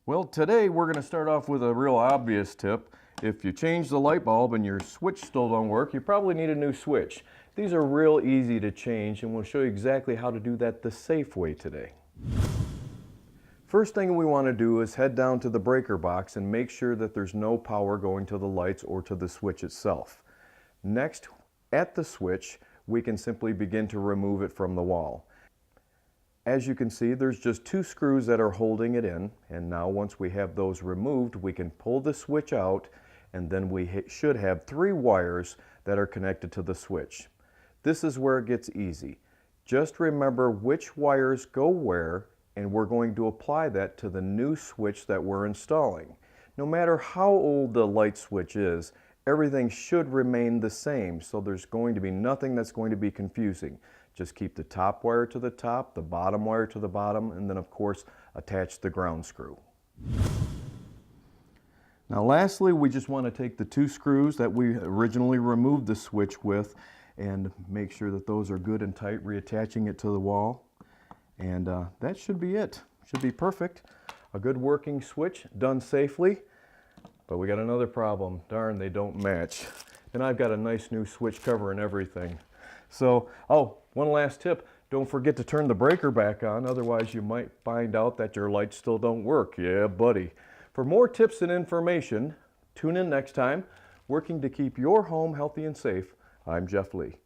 Well, today we're going to start off with a real obvious tip. If you change the light bulb and your switch still don't work, you probably need a new switch. These are real easy to change, and we'll show you exactly how to do that the safe way today. First thing we want to do is head down to the breaker box and make sure that there's no power going to the lights or to the switch itself. Next, at the switch, we can simply begin to remove it from the wall. As you can see, there's just two screws that are holding it in, and now once we have those removed, we can pull the switch out, and then we should have three wires that are connected to the switch. This is where it gets easy. Just remember which wires go where, and we're going to apply that to the new switch that we're installing. No matter how old the light switch is, everything should remain the same, so there's going to be nothing that's going to be confusing. Just keep the top wire to the top, the bottom wire to the bottom, and then of course attach the ground screw. Now lastly, we just want to take the two screws that we originally removed the switch with and make sure that those are good and tight, reattaching it to the wall. And that should be it. Should be perfect. A good working switch, done safely. But we got another problem. Darn, they don't match. And I've got a nice new switch cover and everything. So, one last tip. Don't forget to turn the breaker back on, otherwise you might find out that your lights still don't work. Yeah, buddy. For more tips and information, tune in next time. Working to keep your home healthy and safe, I'm Jeff Lee.